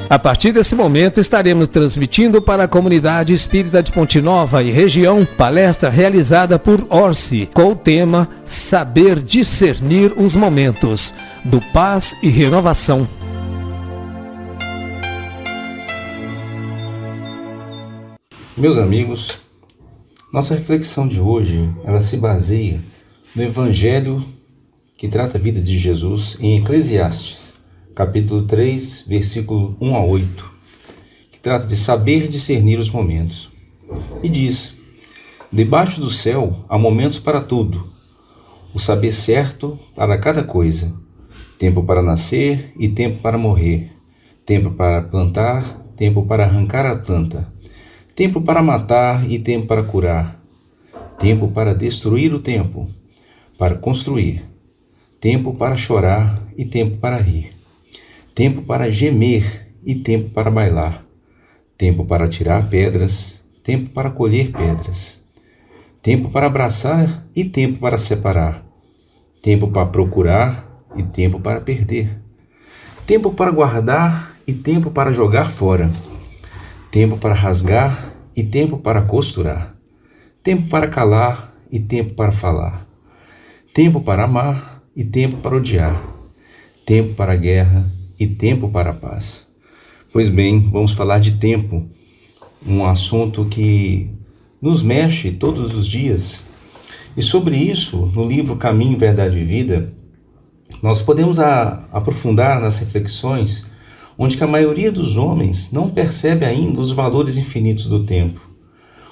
A partir desse momento, estaremos transmitindo para a comunidade espírita de Ponte Nova e região palestra realizada por Orsi, com o tema Saber Discernir os Momentos, do Paz e Renovação. Meus amigos, nossa reflexão de hoje, ela se baseia no Evangelho que trata a vida de Jesus em Eclesiastes, capítulo 3, versículo 1 a 8, que trata de saber discernir os momentos. E diz: debaixo do céu há momentos para tudo, o saber certo para cada coisa, tempo para nascer e tempo para morrer, tempo para plantar, tempo para arrancar a planta, tempo para matar e tempo para curar, tempo para destruir o tempo, para construir, tempo para chorar e tempo para rir, tempo para gemer e tempo para bailar, tempo para tirar pedras, tempo para colher pedras, tempo para abraçar e tempo para separar, tempo para procurar e tempo para perder, tempo para guardar e tempo para jogar fora, tempo para rasgar e tempo para costurar, tempo para calar e tempo para falar, tempo para amar e tempo para odiar, tempo para a guerra e tempo para a paz. Pois bem, vamos falar de tempo, um assunto que nos mexe todos os dias. E sobre isso, no livro Caminho, Verdade e Vida, nós podemos aprofundar nas reflexões onde que a maioria dos homens não percebe ainda os valores infinitos do tempo.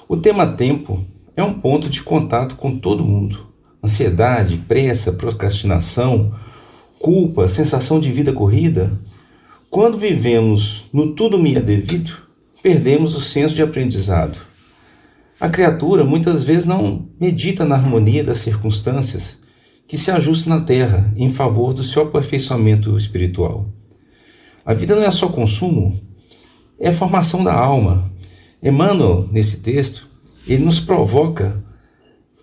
O tema tempo é um ponto de contato com todo mundo. Ansiedade, pressa, procrastinação, culpa, sensação de vida corrida. Quando vivemos no tudo me é devido, perdemos o senso de aprendizado. A criatura muitas vezes não medita na harmonia das circunstâncias que se ajustam na terra em favor do seu aperfeiçoamento espiritual. A vida não é só consumo, é a formação da alma. Emmanuel, nesse texto, ele nos provoca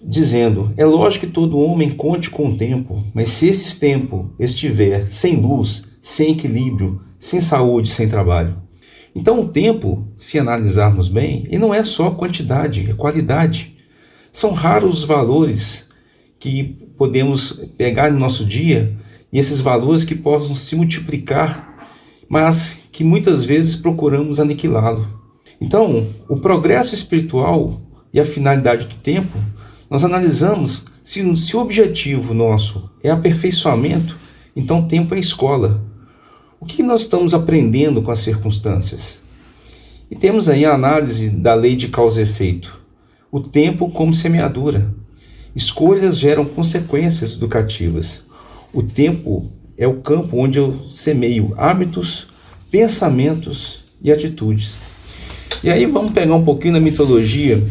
dizendo: é lógico que todo homem conte com o tempo, mas se esse tempo estiver sem luz, sem equilíbrio, sem saúde, sem trabalho. Então o tempo, se analisarmos bem, ele não é só quantidade, é qualidade. São raros os valores que podemos pegar no nosso dia e esses valores que possam se multiplicar, mas que muitas vezes procuramos aniquilá-lo. Então, o progresso espiritual e a finalidade do tempo, nós analisamos se o objetivo nosso é aperfeiçoamento, então o tempo é escola. O que nós estamos aprendendo com as circunstâncias? E temos aí a análise da lei de causa e efeito. O tempo como semeadura. Escolhas geram consequências educativas. O tempo é o campo onde eu semeio hábitos, pensamentos e atitudes. E aí vamos pegar um pouquinho da mitologia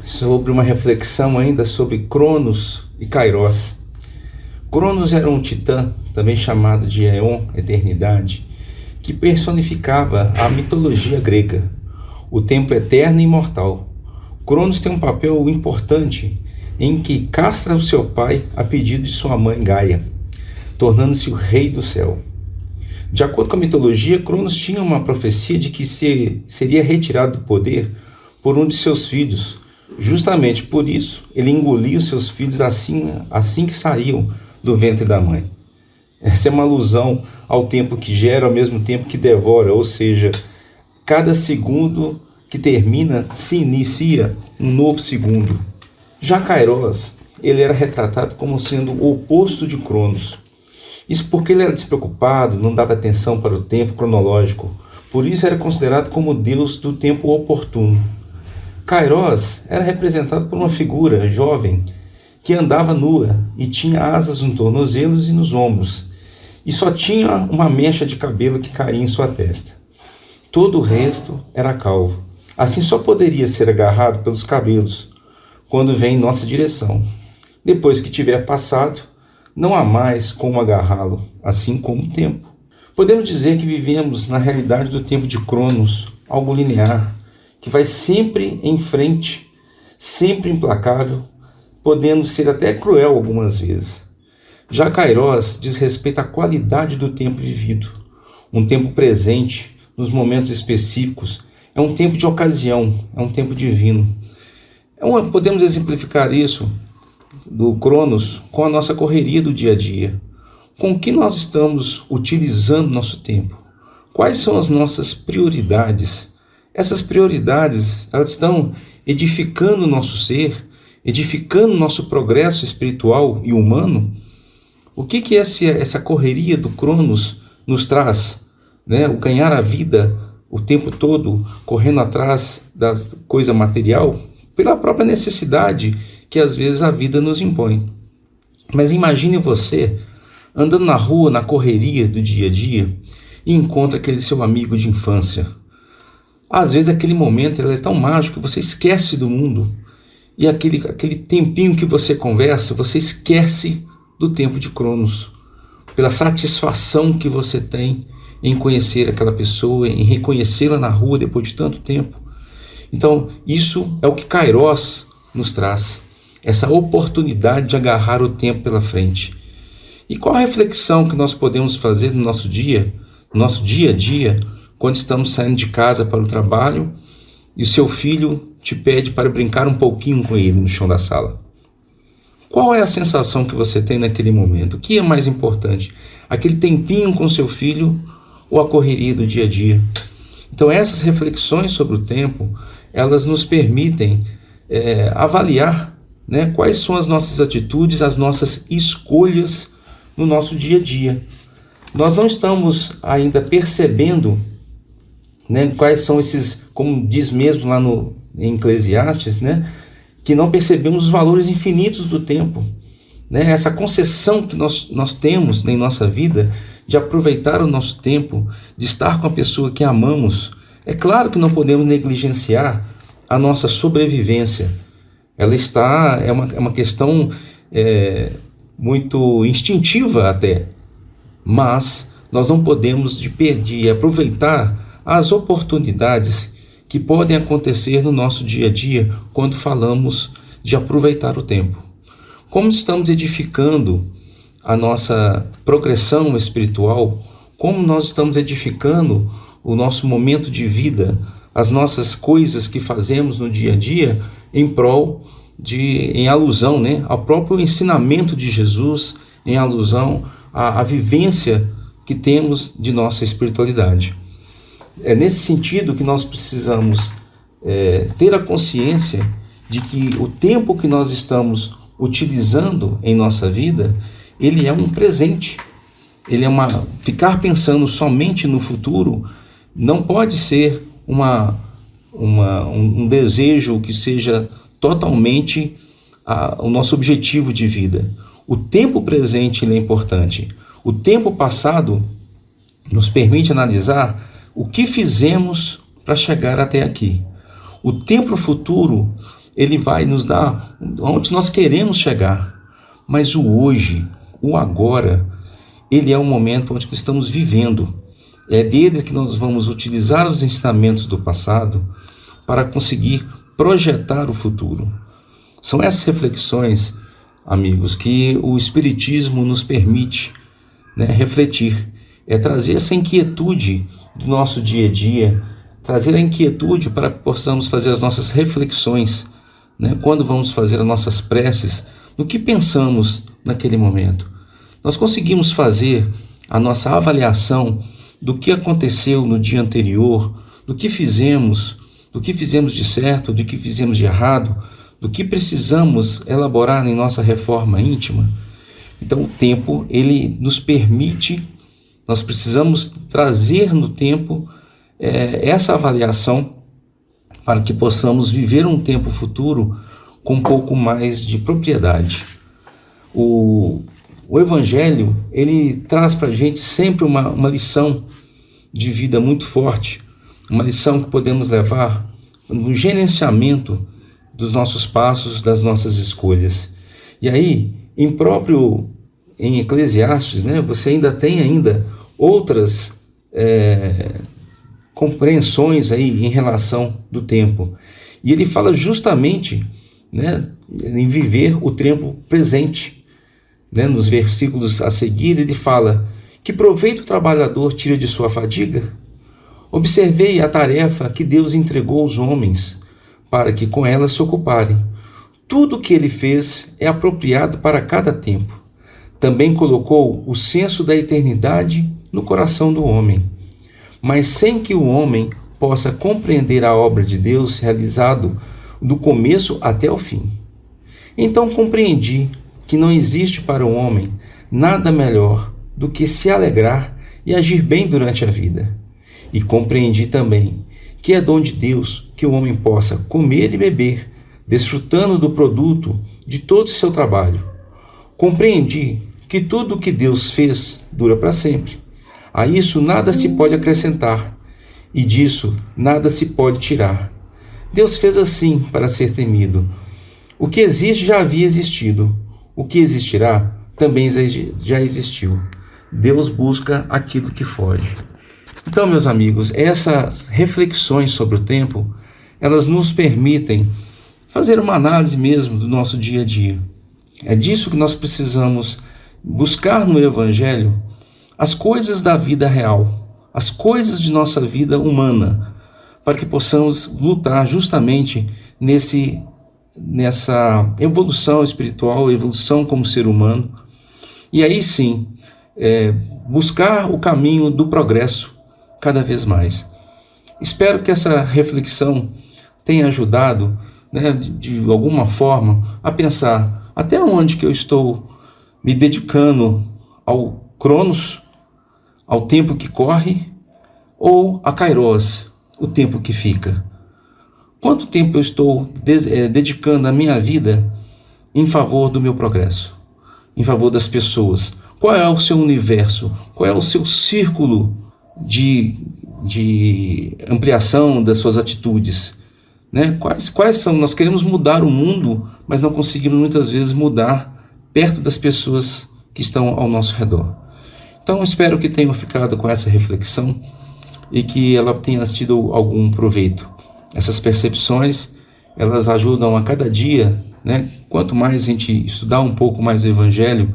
sobre uma reflexão ainda sobre Cronos e Kairos. Cronos era um titã, também chamado de Éon, eternidade, que personificava a mitologia grega, o tempo eterno e imortal. Cronos tem um papel importante em que castra o seu pai a pedido de sua mãe Gaia, tornando-se o rei do céu. De acordo com a mitologia, Cronos tinha uma profecia de que seria retirado do poder por um de seus filhos. Justamente por isso, ele engolia os seus filhos assim que saíam do ventre da mãe. Essa é uma alusão ao tempo que gera ao mesmo tempo que devora, ou seja, cada segundo que termina se inicia um novo segundo. Já Kairos, ele era retratado como sendo o oposto de Cronos. Isso porque ele era despreocupado, não dava atenção para o tempo cronológico, por isso era considerado como o deus do tempo oportuno. Kairos era representado por uma figura jovem que andava nua e tinha asas nos tornozelos e nos ombros, e só tinha uma mecha de cabelo que caía em sua testa. Todo o resto era calvo. Assim só poderia ser agarrado pelos cabelos quando vem em nossa direção. Depois que tiver passado, não há mais como agarrá-lo, assim como o tempo. Podemos dizer que vivemos na realidade do tempo de Cronos, algo linear, que vai sempre em frente, sempre implacável, podendo ser até cruel algumas vezes. Já Kairos diz respeito à qualidade do tempo vivido, um tempo presente, nos momentos específicos. É um tempo de ocasião, é um tempo divino. Podemos exemplificar isso do Cronos com a nossa correria do dia a dia. Com o que nós estamos utilizando nosso tempo? Quais são as nossas prioridades? Essas prioridades, elas estão edificando o nosso ser, edificando o nosso progresso espiritual e humano? O que essa correria do Cronos nos traz? Né? O ganhar a vida o tempo todo, correndo atrás da coisa material, pela própria necessidade que às vezes a vida nos impõe. Mas imagine você andando na rua, na correria do dia a dia, e encontra aquele seu amigo de infância. Às vezes aquele momento ele é tão mágico que você esquece do mundo, e aquele tempinho que você conversa, você esquece do tempo de Cronos, pela satisfação que você tem em conhecer aquela pessoa, em reconhecê-la na rua depois de tanto tempo. Então, isso é o que Kairos nos traz, essa oportunidade de agarrar o tempo pela frente. E qual a reflexão que nós podemos fazer no nosso dia a dia, quando estamos saindo de casa para o trabalho e o seu filho te pede para brincar um pouquinho com ele no chão da sala? Qual é a sensação que você tem naquele momento? O que é mais importante? Aquele tempinho com seu filho ou a correria do dia a dia? Então essas reflexões sobre o tempo, elas nos permitem avaliar, né, quais são as nossas atitudes, as nossas escolhas no nosso dia a dia. Nós não estamos ainda percebendo, né, quais são esses, como diz mesmo lá em Eclesiastes, né, que não percebemos os valores infinitos do tempo, né, essa concessão que nós temos em nossa vida de aproveitar o nosso tempo, de estar com a pessoa que amamos. É claro que não podemos negligenciar a nossa sobrevivência. Ela é uma questão muito instintiva até, mas nós não podemos de aproveitar as oportunidades que podem acontecer no nosso dia a dia quando falamos de aproveitar o tempo. Como estamos edificando a nossa progressão espiritual, como nós estamos edificando o nosso momento de vida, as nossas coisas que fazemos no dia a dia em alusão, né, ao próprio ensinamento de Jesus, em alusão à vivência que temos de nossa espiritualidade. É nesse sentido que nós precisamos ter a consciência de que o tempo que nós estamos utilizando em nossa vida, ele é um presente. Ficar pensando somente no futuro não pode ser um desejo que seja totalmente o nosso objetivo de vida. O tempo presente ele é importante. O tempo passado nos permite analisar o que fizemos para chegar até aqui. O tempo futuro ele vai nos dar onde nós queremos chegar. Mas o hoje, o agora, ele é o momento onde estamos vivendo. É dele que nós vamos utilizar os ensinamentos do passado para conseguir projetar o futuro. São essas reflexões, amigos, que o Espiritismo nos permite, né, refletir. É trazer essa inquietude do nosso dia a dia, trazer a inquietude para que possamos fazer as nossas reflexões, né, quando vamos fazer as nossas preces, no que pensamos naquele momento. Nós conseguimos fazer a nossa avaliação do que aconteceu no dia anterior, do que fizemos de certo, do que fizemos de errado, do que precisamos elaborar em nossa reforma íntima. Então o tempo, ele nos permite, nós precisamos trazer no tempo essa avaliação para que possamos viver um tempo futuro com um pouco mais de propriedade. O Evangelho, ele traz para a gente sempre uma lição de vida muito forte, uma lição que podemos levar no gerenciamento dos nossos passos, das nossas escolhas. E aí, em Eclesiastes, né, você ainda tem outras compreensões aí em relação do tempo. E ele fala justamente, né, em viver o tempo presente. Né, nos versículos a seguir, ele fala: que proveito o trabalhador tira de sua fadiga? Observei a tarefa que Deus entregou aos homens para que com ela se ocuparem. Tudo o que ele fez é apropriado para cada tempo. Também colocou o senso da eternidade no coração do homem. Mas sem que o homem possa compreender a obra de Deus realizado do começo até o fim. Então compreendi que não existe para o homem nada melhor do que se alegrar e agir bem durante a vida. E compreendi também que é dom de Deus que o homem possa comer e beber, desfrutando do produto de todo o seu trabalho. Compreendi que tudo o que Deus fez dura para sempre. A isso nada se pode acrescentar, e disso nada se pode tirar. Deus fez assim para ser temido. O que existe já havia existido. O que existirá também já existiu. Deus busca aquilo que foge. Então, meus amigos, essas reflexões sobre o tempo, elas nos permitem fazer uma análise mesmo do nosso dia a dia. É disso que nós precisamos buscar no Evangelho as coisas da vida real, as coisas de nossa vida humana, para que possamos lutar justamente nessa evolução espiritual, evolução como ser humano, e aí sim, buscar o caminho do progresso cada vez mais. Espero que essa reflexão tenha ajudado, de alguma forma, a pensar até onde que eu estou me dedicando ao Cronos, ao tempo que corre, ou a Kairos, o tempo que fica. Quanto tempo eu estou dedicando a minha vida em favor do meu progresso, em favor das pessoas? Qual é o seu universo? Qual é o seu círculo de ampliação das suas atitudes? Quais são? Nós queremos mudar o mundo, mas não conseguimos muitas vezes mudar perto das pessoas que estão ao nosso redor. Então, espero que tenham ficado com essa reflexão e que ela tenha tido algum proveito. Essas percepções, elas ajudam a cada dia, quanto mais a gente estudar um pouco mais o Evangelho,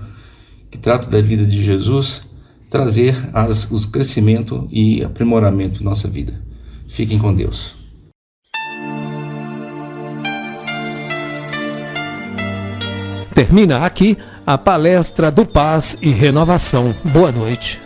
que trata da vida de Jesus, trazer o crescimento e aprimoramento da nossa vida. Fiquem com Deus. Termina aqui a palestra do Paz e Renovação. Boa noite.